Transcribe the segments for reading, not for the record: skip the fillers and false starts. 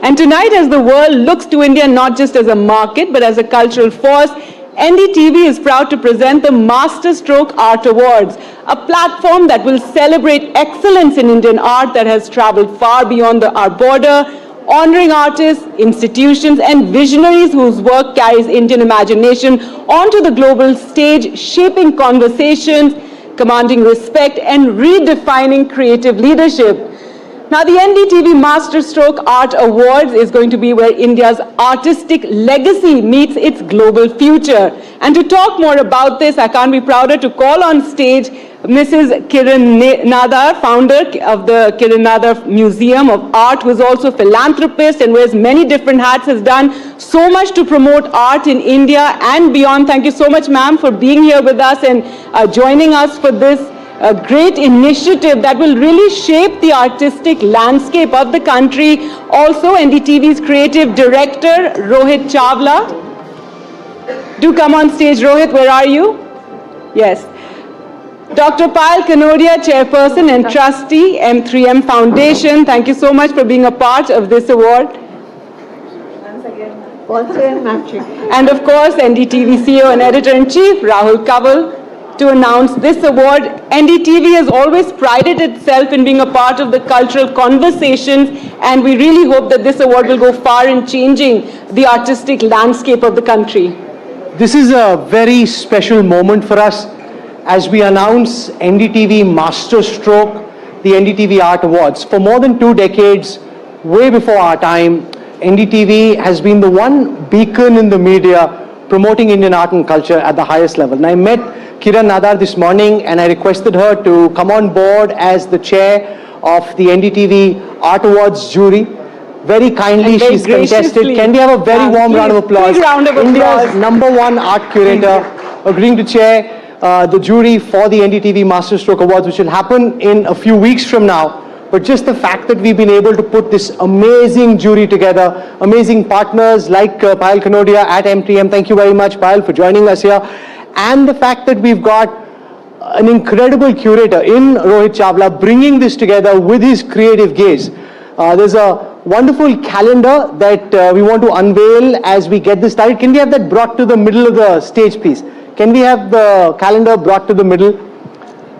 And tonight, as the world looks to India not just as a market, but as a cultural force, NDTV is proud to present the Masterstroke Art Awards, a platform that will celebrate excellence in Indian art that has traveled far beyond our border, honoring artists, institutions, and visionaries whose work carries Indian imagination onto the global stage, shaping conversations, commanding respect, and redefining creative leadership. Now, the NDTV Masterstroke Art Awards is going to be where India's artistic legacy meets its global future. And to talk more about this, I can't be prouder to call on stage Mrs. Kiran Nadar, founder of the Kiran Nadar Museum of Art, who is also a philanthropist and wears many different hats, has done so much to promote art in India and beyond. Thank you so much, ma'am, for being here with us and joining us for this a great initiative that will really shape the artistic landscape of the country. Also, NDTV's creative director, Rohit Chawla. Do come on stage, Rohit. Where are you? Yes. Dr. Rahul Kanwal, chairperson and trustee, M3M Foundation. Thank you so much for being a part of this award. Once again, also in matching. And of course, NDTV CEO and editor-in-chief, Rahul Kanwal, to announce this award. NDTV has always prided itself in being a part of the cultural conversations, and we really hope that this award will go far in changing the artistic landscape of the country. This is a very special moment for us as we announce NDTV Masterstroke, the NDTV Art Awards. For more than 2 decades, way before our time, NDTV has been the one beacon in the media promoting Indian art and culture at the highest level. And I met Kiran Nadar this morning and I requested her to come on board as the chair of the NDTV Art Awards jury. Very kindly, she's contested. Can we have a very warm round of applause? Big round of applause. India's #1 art curator agreeing to chair the jury for the NDTV Masterstroke Awards, which will happen in a few weeks from now. But just the fact that we've been able to put this amazing jury together, amazing partners like Rahul Kanwal at M3M. Thank you very much, Rahul, for joining us here. And the fact that we've got an incredible curator in Rohit Chawla bringing this together with his creative gaze. There's a wonderful calendar that we want to unveil as we get this started. Can we have that brought to the middle of the stage, please? Can we have the calendar brought to the middle?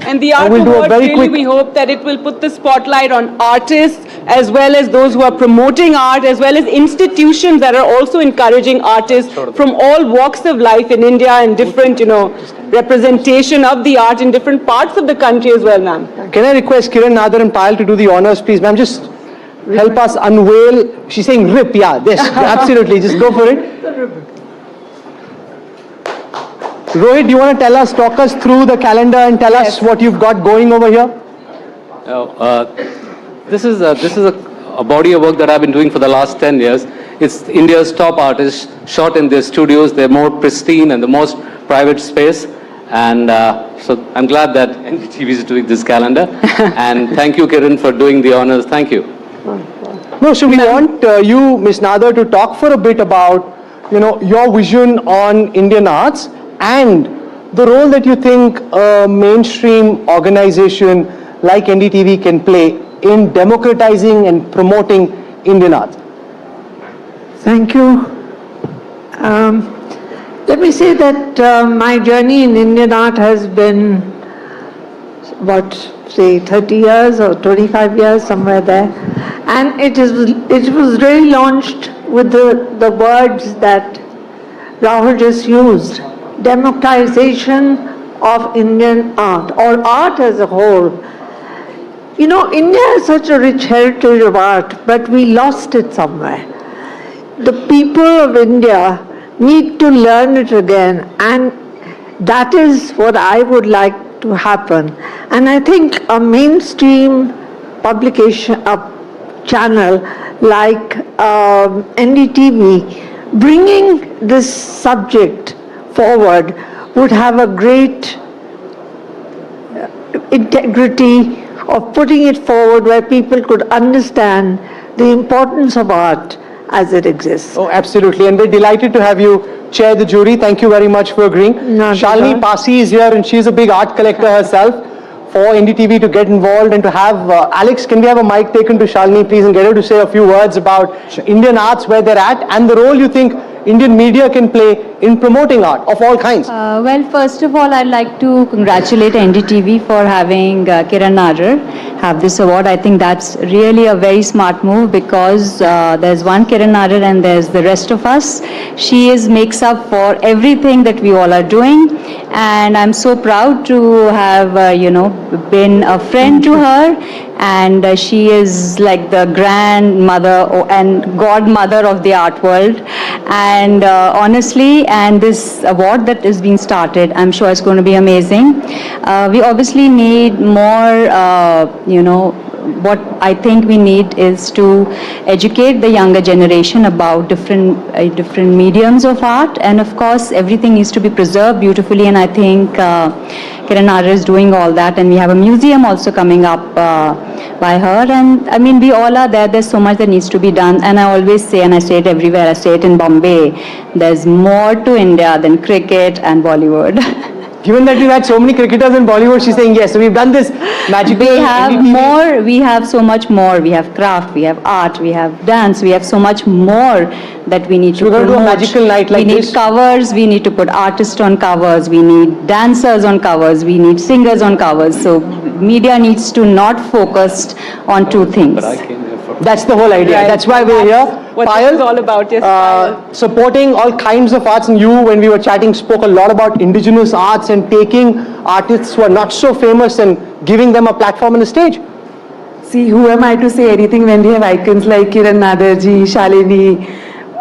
And the Art Award, really, we hope that it will put the spotlight on artists as well as those who are promoting art, as well as institutions that are also encouraging artists from all walks of life in India and different, representation of the art in different parts of the country as well, ma'am. Can I request Kiran Nadar and Rahul to do the honors, please? Ma'am, just help us unveil. She's saying rip, yeah, this, absolutely, just go for it. Rohit, do you want to talk us through the calendar and tell us what you've got going over here? This is a body of work that I've been doing for the last 10 years. It's India's top artists shot in their studios. They're more pristine and the most private space. And so I'm glad that NDTV is doing this calendar. And thank you, Kiran, for doing the honors. Thank you. No, so we want you, Ms. Nadar, to talk for a bit about, your vision on Indian arts and the role that you think a mainstream organization like NDTV can play in democratizing and promoting Indian art. Thank you. Let me say that my journey in Indian art has been about, say, 30 years or 25 years, somewhere there. And it was really launched with the words that Rahul just used. Democratization of Indian art, or art as a whole. India has such a rich heritage of art, but we lost it somewhere. The people of India need to learn it again, and that is what I would like to happen. And I think a mainstream publication, a channel like NDTV, bringing this subject forward would have a great integrity of putting it forward where people could understand the importance of art as it exists. Oh, absolutely. And we're delighted to have you chair the jury. Thank you very much for agreeing. Shalini Pasi is here and she's a big art collector herself. for NDTV to get involved and to have, Alex, can we have a mic taken to Shalini, please, and get her to say a few words about Indian arts, where they're at, and the role you think Indian media can play in promoting art of all kinds? Well, first of all, I'd like to congratulate NDTV for having Kiran Nadar have this award. I think that's really a very smart move because there's one Kiran Nadar and there's the rest of us. She makes up for everything that we all are doing, and I'm so proud to have been a friend to her, and she is like the grandmother and godmother of the art world. And honestly, and this award that is being started, I'm sure it's going to be amazing. We obviously need more, what I think we need is to educate the younger generation about different mediums of art, and of course everything needs to be preserved beautifully, and I think Kiran Nadar is doing all that, and we have a museum also coming up by her, and I mean we all are there. There's so much that needs to be done, and I always say, and I say it everywhere, I say it in Bombay, there's more to India than cricket and Bollywood. Given that we've had so many cricketers in Bollywood, she's saying yes. So we've done this magical. We have NDTV. more, we have so much more. We have craft, we have art, we have dance, we have so much more that we need to we're going to do a promote. magical night like we need this. covers, we need to put artists on covers, we need dancers on covers, we need singers on covers. So media needs to not focus on two things. But I came here for... That's the whole idea. Right. That's why we're here. What this Payal, is all about, yes, Payal. supporting all kinds of arts, and you, when we were chatting, spoke a lot about indigenous arts and taking artists who are not so famous and giving them a platform and a stage. See, who am I to say anything when we have icons like Kiran Nadar ji, Shalini,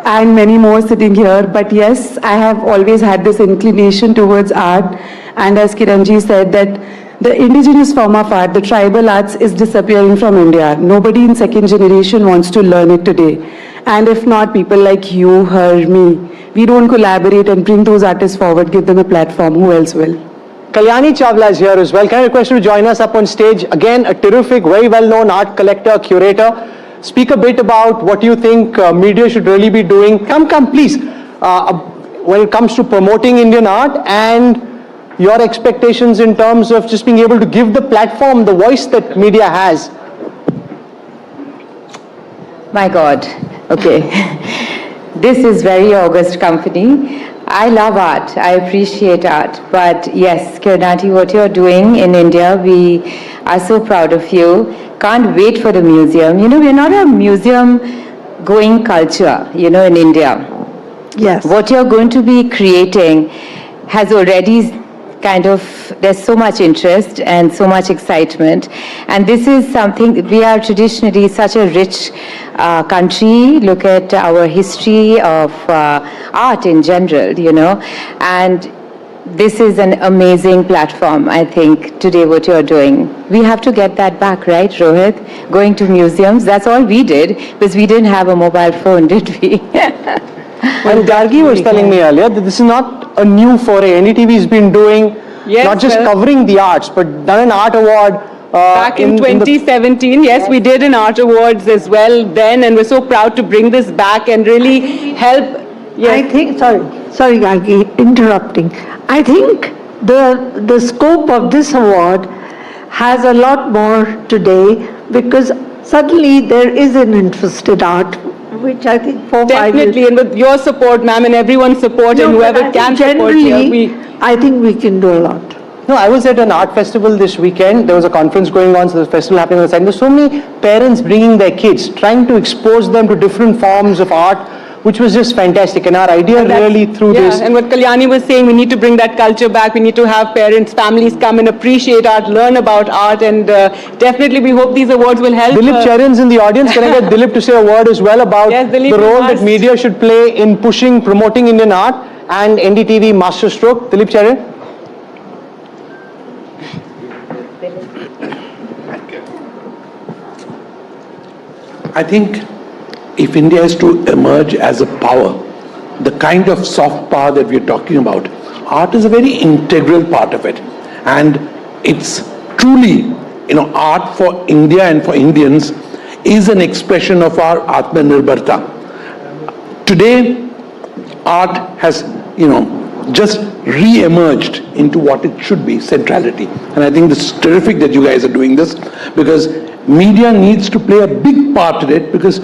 and many more sitting here. But yes, I have always had this inclination towards art, and as Kiran ji said, that the indigenous form of art, the tribal arts, is disappearing from India. Nobody in second generation wants to learn it today. And if not, people like you, her, me, we don't collaborate and bring those artists forward, give them a platform, who else will? Kalyani Chawla is here as well. Can I request you to join us up on stage? Again, a terrific, very well-known art collector, curator. Speak a bit about what you think media should really be doing. Come, please. When it comes to promoting Indian art and your expectations in terms of just being able to give the platform, the voice that media has. My God, okay. This is very august company. I love art, I appreciate art, but yes, Kiranati, what you're doing in India, we are so proud of you. Can't wait for the museum. You know, we're not a museum-going culture, in India. Yes. What you're going to be creating has already there's so much interest and so much excitement, and this is something, we are traditionally such a rich country. Look at our history of art in general, and this is an amazing platform. I think today what you're doing, we have to get that back, right, Rohit? Going to museums, that's all we did, because we didn't have a mobile phone, did we? And Gargi was telling me earlier that this is not a new foray. NDTV has been doing not just covering the arts, but done an art award. Back in 2017, yes, we did an art awards as well then, and we're so proud to bring this back and really help. I think, sorry, Gargi, interrupting. I think the scope of this award has a lot more today because suddenly there is an interest in art, which I think 4 5 years. Definitely, and with your support, ma'am, and everyone's support, and whoever can support here, I think we can do a lot. No, I was at an art festival this weekend. There was a conference going on, so there's a festival happening on the side. There's so many parents bringing their kids, trying to expose them to different forms of art, which was just fantastic. And our idea really through this. And what Kalyani was saying, we need to bring that culture back. We need to have parents, families come and appreciate art, learn about art, and definitely we hope these awards will help. Dilip Charan's in the audience. Can I get Dilip to say a word as well about the role that media should play in pushing, promoting Indian art and NDTV Masterstroke? Dilip Charan. I think if India is to emerge as a power, the kind of soft power that we're talking about, art is a very integral part of it. And it's truly, art for India and for Indians is an expression of our Atmanirbharta. Today, art has, just re-emerged into what it should be, centrality. And I think this is terrific that you guys are doing this, because media needs to play a big part in it, because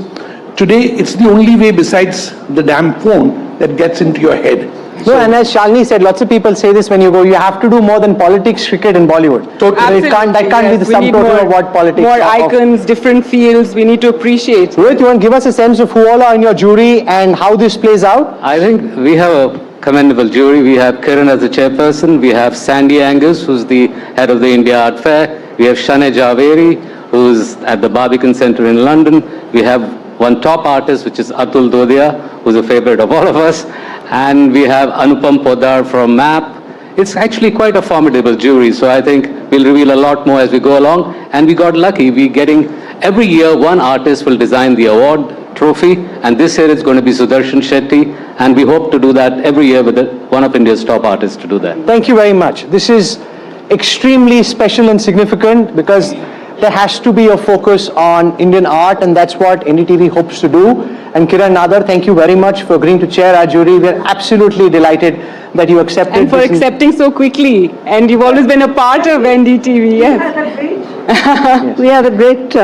today it's the only way besides the damn phone that gets into your head. No, and as Shalini said, lots of people say this when you go, you have to do more than politics, cricket and Bollywood. Totally. That can't be the sum total of what politics More are. icons, different fields, we need to appreciate. Rohit, you want to give us a sense of who all are in your jury and how this plays out? I think we have a commendable jury. We have Kiran as the chairperson. We have Sandy Angus, who's the head of the India Art Fair. We have Shane Javeri, who's at the Barbican Centre in London. We have one top artist, which is Atul Dodia, who's a favorite of all of us. And we have Anupam Poddar from MAP. It's actually quite a formidable jury, so I think we'll reveal a lot more as we go along. And we got lucky. We're getting, every year, one artist will design the award trophy, and this year it's going to be Sudarshan Shetty, and we hope to do that every year with one of India's top artists to do that. Thank you very much. This is extremely special and significant because there has to be a focus on Indian art, and that's what NDTV hopes to do. And Kiran Nadar, thank you very much for agreeing to chair our jury. We're absolutely delighted that you accepted. And for accepting so quickly. And you've always been a part of NDTV, yes. We had a great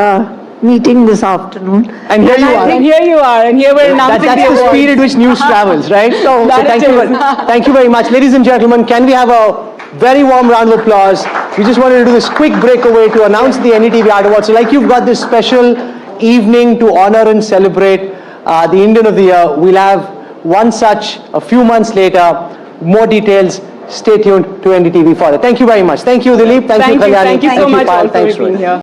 meeting this afternoon. And here you are. And here you are, and here we're announcing That's the the award. speed at which news travels, right? So thank you very much. Ladies and gentlemen, can we have a very warm round of applause? We just wanted to do this quick breakaway to announce the NDTV Art Awards. So like you've got this special evening to honor and celebrate the Indian of the Year, we'll have one such a few months later. More details, stay tuned to NDTV for that. Thank you very much. Thank you, Dilip. Thank you, Kalyani. Thank you so much Payal. all for Thanks, being Rohit. here.